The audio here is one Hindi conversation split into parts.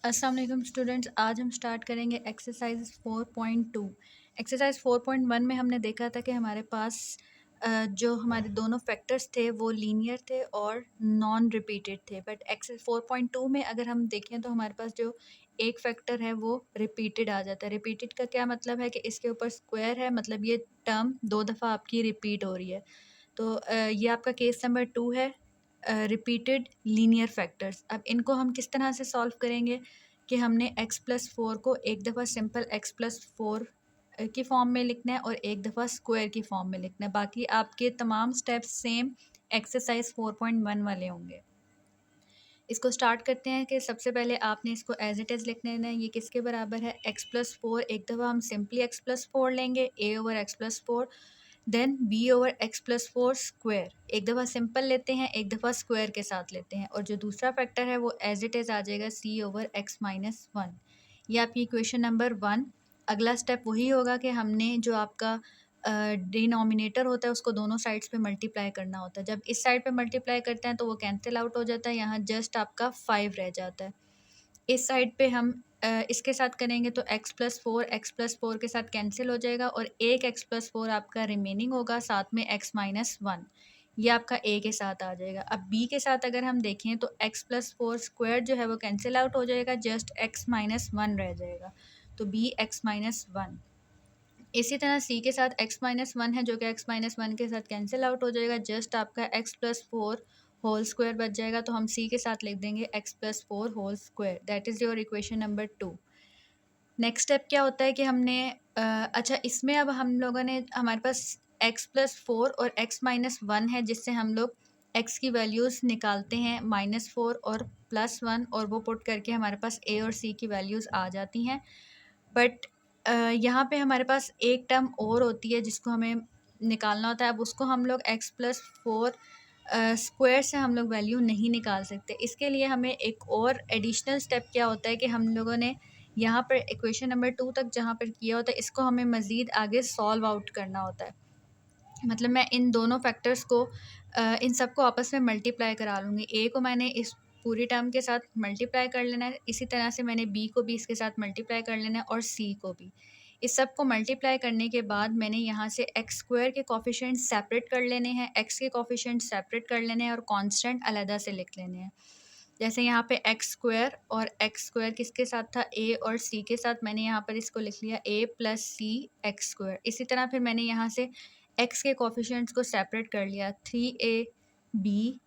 अस्सलाम वालेकुम स्टूडेंट्स। आज हम स्टार्ट करेंगे एक्सरसाइज 4.2। एक्सरसाइज 4.1 में हमने देखा था कि हमारे पास जो हमारे दोनों फैक्टर्स थे वो लीनियर थे और नॉन रिपीटेड थे। बट एक्सरसाइज 4.2 में अगर हम देखें तो हमारे पास जो एक फैक्टर है वो रिपीटेड आ जाता है। रिपीटेड का क्या मतलब है कि इसके ऊपर स्क्वायर है, मतलब ये टर्म दो दफ़ा आपकी रिपीट हो रही है। तो ये आपका केस नंबर 2 है, रिपीटेड लीनियर फैक्टर्स। अब इनको हम किस तरह से सॉल्व करेंगे कि हमने x+4 को एक दफ़ा सिंपल x+4 की फॉर्म में लिखना है और एक दफ़ा स्क्वायर की फॉर्म में लिखना है। बाकी आपके तमाम स्टेप्स सेम एक्सरसाइज 4.1 वाले होंगे। इसको स्टार्ट करते हैं कि सबसे पहले आपने इसको एज इट इज़ लिख लेना है। ये किसके बराबर है? x+4। एक दफ़ा हम सिंपली x+4 लेंगे, a/x+4, देन b/x+4 स्क्वायर। एक दफ़ा सिंपल लेते हैं, एक दफ़ा स्क्वायर के साथ लेते हैं, और जो दूसरा फैक्टर है वो एज इट इज़ आ जाएगा c/x-1। ये आपकी इक्वेशन नंबर 1। अगला स्टेप वही होगा कि हमने जो आपका डिनोमिनेटर होता है उसको दोनों साइड्स पे मल्टीप्लाई करना होता है। जब इस साइड पे मल्टीप्लाई करते हैं तो वो कैंसिल आउट हो जाता है, यहाँ जस्ट आपका 5 रह जाता है। इस साइड पे हम इसके साथ करेंगे तो x+4 के साथ कैंसिल हो जाएगा और एक x+4 आपका रिमेनिंग होगा, साथ में x-1 ये आपका a के साथ आ जाएगा। अब b के साथ अगर हम देखें तो x+4 स्क्वायर जो है वो कैंसिल आउट हो जाएगा, जस्ट x-1 रह जाएगा, तो b x-1। इसी तरह c के साथ x-1 है जो कि x-1 के साथ कैंसिल आउट हो जाएगा, जस्ट आपका x+4 होल स्क्वायर बच जाएगा, तो हम c के साथ लिख देंगे x+4 whole square. That is your equation number 2। Next step क्या होता है कि हमने अच्छा, इसमें अब हम लोगों ने हमारे पास x+4 और x-1 है, जिससे हम लोग x की वैल्यूज़ निकालते हैं -4 और +1, और वो पुट करके हमारे पास a और c की वैल्यूज़ आ जाती हैं। बट यहाँ पे हमारे पास एक टर्म और होती है जिसको हमें निकालना होता है। अब उसको हम लोग x+4 स्क्वायर से हम लोग वैल्यू नहीं निकाल सकते। इसके लिए हमें एक और एडिशनल स्टेप क्या होता है कि हम लोगों ने यहाँ पर इक्वेशन नंबर 2 तक जहाँ पर किया होता है, इसको हमें मज़ीद आगे सॉल्व आउट करना होता है। मतलब मैं इन दोनों फैक्टर्स को इन सबको आपस में मल्टीप्लाई करा लूँगी। ए को मैंने इस पूरी टर्म के साथ मल्टीप्लाई कर लेना है, इसी तरह से मैंने बी को भी इसके साथ मल्टीप्लाई कर लेना है और सी को भी। इस सब को मल्टीप्लाई करने के बाद मैंने यहाँ से एक्स स्क्वायर के कोफिशिएंट सेपरेट कर लेने हैं, एक्स के कोफिशिएंट सेपरेट कर लेने हैं और कांस्टेंट अलहदा से लिख लेने हैं। जैसे यहाँ पे एक्स स्क्वायर और एक्स स्क्वायर किसके साथ था? ए और सी के साथ। मैंने यहाँ पर इसको लिख लिया a+c(x²). इसी तरह फिर मैंने यहाँ से एक्स के कोफिशिएंट्स को सेपरेट कर लिया, 3ab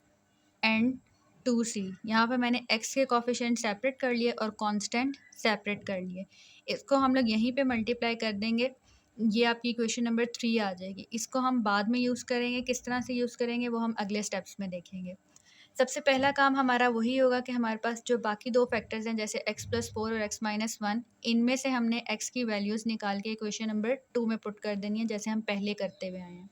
एंड 2c। यहाँ पर मैंने एक्स के कोफिशिएंट सेपरेट कर लिए और कांस्टेंट सेपरेट कर लिए। इसको हम लोग यहीं पे मल्टीप्लाई कर देंगे, ये आपकी इक्वेशन नंबर 3 आ जाएगी। इसको हम बाद में यूज़ करेंगे, किस तरह से यूज़ करेंगे वो हम अगले स्टेप्स में देखेंगे। सबसे पहला काम हमारा वही होगा कि हमारे पास जो बाकी दो फैक्टर्स हैं, जैसे x+4 और x-1, इनमें से हमने x की वैल्यूज़ निकाल के इक्वेशन नंबर 2 में पुट कर देनी है, जैसे हम पहले करते हुए आए हैं।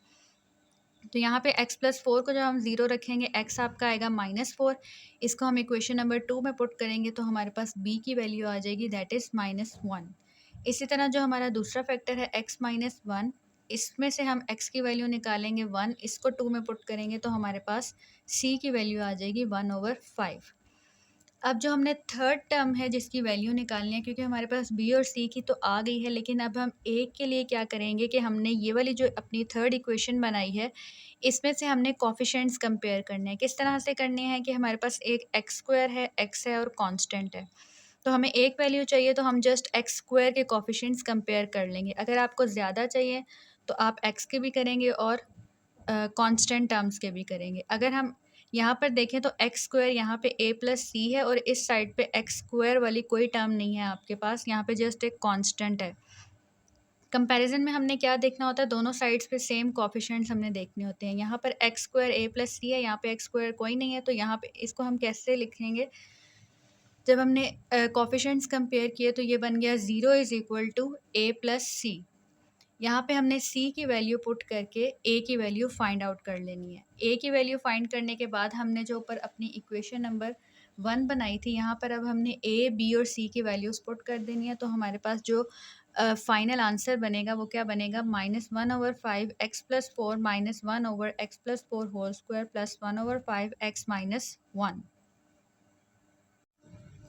तो यहाँ पे x+4 को जब हम 0 रखेंगे, x आपका आएगा -4। इसको हम इक्वेशन नंबर 2 में पुट करेंगे तो हमारे पास b की वैल्यू आ जाएगी, दैट इज़ -1। इसी तरह जो हमारा दूसरा फैक्टर है x-1, इसमें से हम x की वैल्यू निकालेंगे 1, इसको 2 में पुट करेंगे तो हमारे पास c की वैल्यू आ जाएगी 1/5। अब जो हमने थर्ड टर्म है जिसकी वैल्यू निकालनी है, क्योंकि हमारे पास b और c की तो आ गई है, लेकिन अब हम a के लिए क्या करेंगे कि हमने ये वाली जो अपनी थर्ड इक्वेशन बनाई है, इसमें से हमने कोफिशिएंट्स कंपेयर करने हैं। किस तरह से करने हैं कि हमारे पास एक एक्स स्क्वायर है, x है और कांस्टेंट है, तो हमें एक वैल्यू चाहिए तो हम जस्ट एक्स स्क्वायर के कोफिशिएंट्स कंपेयर कर लेंगे। अगर आपको ज़्यादा चाहिए तो आप x के भी करेंगे और कांस्टेंट टर्म्स के भी करेंगे। अगर हम यहाँ पर देखें तो एक्स स्क्वायर यहाँ पे a+c है और इस साइड पे एक्स स्क्वायर वाली कोई टर्म नहीं है आपके पास, यहाँ पे जस्ट एक कांस्टेंट है। कंपैरिजन में हमने क्या देखना होता है? दोनों साइड्स पे सेम कोफिशिएंट्स हमने देखने होते हैं। यहाँ पर एक्स स्क्वायर a+c है, यहाँ पे एक्स स्क्वायर कोई नहीं है, तो यहाँ पे इसको हम कैसे लिखेंगे? जब हमने कोफिशिएंट्स कंपेयर किए तो ये बन गया 0 इज़ इक्वल टू a+c। यहाँ पे हमने c की वैल्यू पुट करके a की वैल्यू फाइंड आउट कर लेनी है। a की वैल्यू फाइंड करने के बाद हमने जो ऊपर अपनी इक्वेशन नंबर 1 बनाई थी, यहाँ पर अब हमने a, b और c की वैल्यूज़ पुट कर देनी है, तो हमारे पास जो फाइनल आंसर बनेगा वो क्या बनेगा? -1/5 x+4 -1/x+4 whole square +1/5 x-1।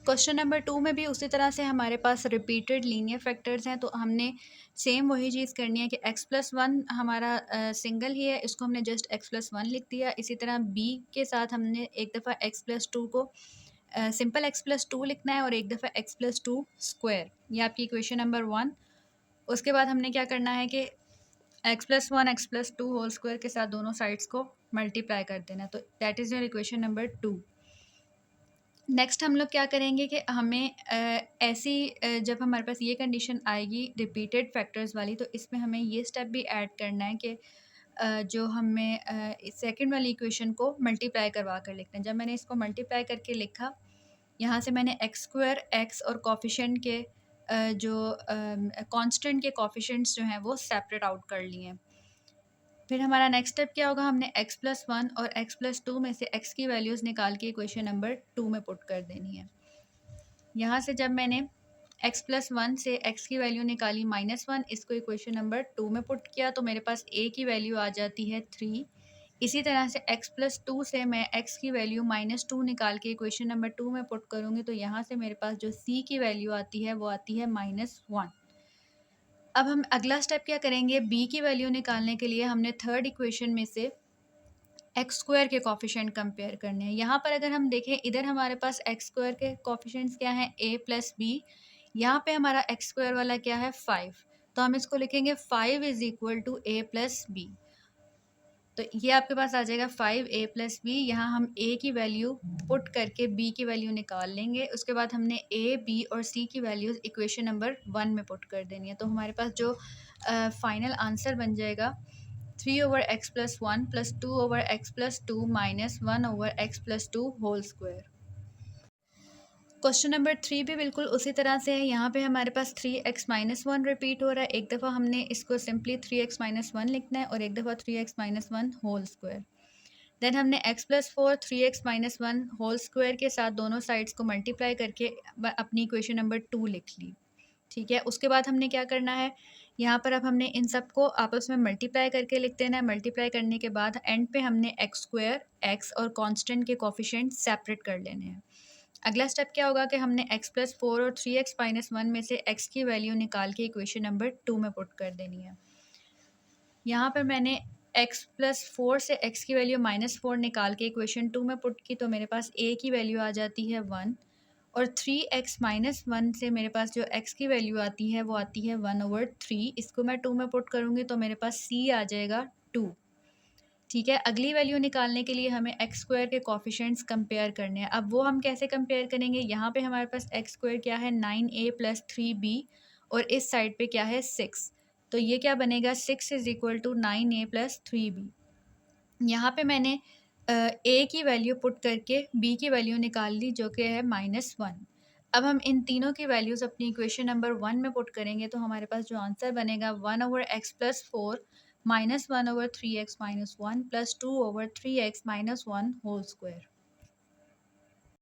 Question number 2 में भी उसी तरह से हमारे पास रिपीटेड लीनियर फैक्टर्स हैं, तो हमने सेम वही चीज़ करनी है कि x+1 हमारा सिंगल ही है, इसको हमने जस्ट x+1 लिख दिया। इसी तरह b के साथ हमने एक दफ़ा x+2 को सिंपल x+2 लिखना है और एक दफ़ा x+2 स्क्वायर। ये आपकी इक्वेशन नंबर 1। उसके बाद हमने क्या करना है कि x+1 x+2 होल स्क्वायर के साथ दोनों साइड्स को मल्टीप्लाई कर देना, तो that is your equation number 2। Next हम लोग क्या करेंगे कि हमें जब हमारे पास ये कंडीशन आएगी रिपीटेड फैक्टर्स वाली, तो इसमें हमें ये स्टेप भी ऐड करना है कि जो हमें सेकंड वाली इक्वेशन को मल्टीप्लाई करवा कर लिखना है। जब मैंने इसको मल्टीप्लाई करके लिखा, यहाँ से मैंने एक्स स्क्वायर एक्स और कोफिशिएंट के जो कांस्टेंट के कोफिशिएंट्स जो हैं वो सेपरेट आउट कर लिए हैं। फिर हमारा नेक्स्ट स्टेप क्या होगा, हमने x+1 और x+2 में से x की वैल्यूज़ निकाल के इक्वेशन नंबर 2 में पुट कर देनी है। यहाँ से जब मैंने x+1 से x की वैल्यू निकाली -1, इसको इक्वेशन नंबर 2 में पुट किया, तो मेरे पास a की वैल्यू आ जाती है 3। इसी तरह से x+2 से मैं x की वैल्यू -2 निकाल के इक्वेशन नंबर 2 में पुट करूँगी, तो यहाँ से मेरे पास जो c की वैल्यू आती है वो आती है -1। अब हम अगला स्टेप क्या करेंगे, b की वैल्यू निकालने के लिए हमने थर्ड इक्वेशन में से एक्स स्क्वायर के कॉफिशेंट कंपेयर करने हैं। यहाँ पर अगर हम देखें, इधर हमारे पास एक्स स्क्वायर के कॉफिशेंट्स क्या हैं, a प्लस बी। यहाँ पे हमारा एक्स स्क्वायर वाला क्या है 5, तो हम इसको लिखेंगे 5 is equal to a plus B. तो ये आपके पास आ जाएगा 5a प्लस बी। यहाँ हम a की वैल्यू पुट करके b की वैल्यू निकाल लेंगे। उसके बाद हमने a b और c की वैल्यूज़ इक्वेशन नंबर 1 में पुट कर देनी है, तो हमारे पास जो फाइनल आंसर बन जाएगा 3/x+1 + 2/x+2 - 1/x+2 whole square. Question number 3 भी बिल्कुल उसी तरह से है। यहाँ पे हमारे पास 3x-1 रिपीट हो रहा है। एक दफ़ा हमने इसको सिंपली 3x-1 लिखना है और एक दफ़ा 3x-1 होल स्क्वायर। देन हमने x+4 3x-1 होल स्क्वायर के साथ दोनों साइड्स को मल्टीप्लाई करके अपनी इक्वेशन नंबर 2 लिख ली। ठीक है, उसके बाद हमने क्या करना है, यहाँ पर अब हमने इन सब को आपस में मल्टीप्लाई करके लिख देना है। मल्टीप्लाई करने के बाद एंड पे हमने एक्स स्क्वायर एक्स और कांस्टेंट के कोफिशिएंट सेपरेट कर लेने हैं। अगला स्टेप क्या होगा कि हमने x+4 और 3x-1 में से x की वैल्यू निकाल के इक्वेशन नंबर 2 में पुट कर देनी है। यहाँ पर मैंने x+4 से x की वैल्यू -4 निकाल के इक्वेशन 2 में पुट की, तो मेरे पास a की वैल्यू आ जाती है 1 और 3x-1 से मेरे पास जो x की वैल्यू आती है वो आती है 1/3। इसको मैं 2 में पुट करूँगी तो मेरे पास c आ जाएगा 2। ठीक है, अगली वैल्यू निकालने के लिए हमें एक्स स्क्वायर के कोफिशिएंट्स कंपेयर करने हैं। अब वो हम कैसे कंपेयर करेंगे, यहाँ पे हमारे पास एक्स स्क्वायर क्या है 9a + 3b और इस साइड पे क्या है 6, तो ये क्या बनेगा 6 is equal to 9a + 3b। यहाँ पे मैंने a की वैल्यू पुट करके b की वैल्यू निकाल ली जो कि है -1। अब हम इन तीनों की वैल्यूज़ अपनी इक्वेशन नंबर 1 में पुट करेंगे, तो हमारे पास जो आंसर बनेगा 1/x+4 -1/3x - 1 + 2/3x - 1 whole square.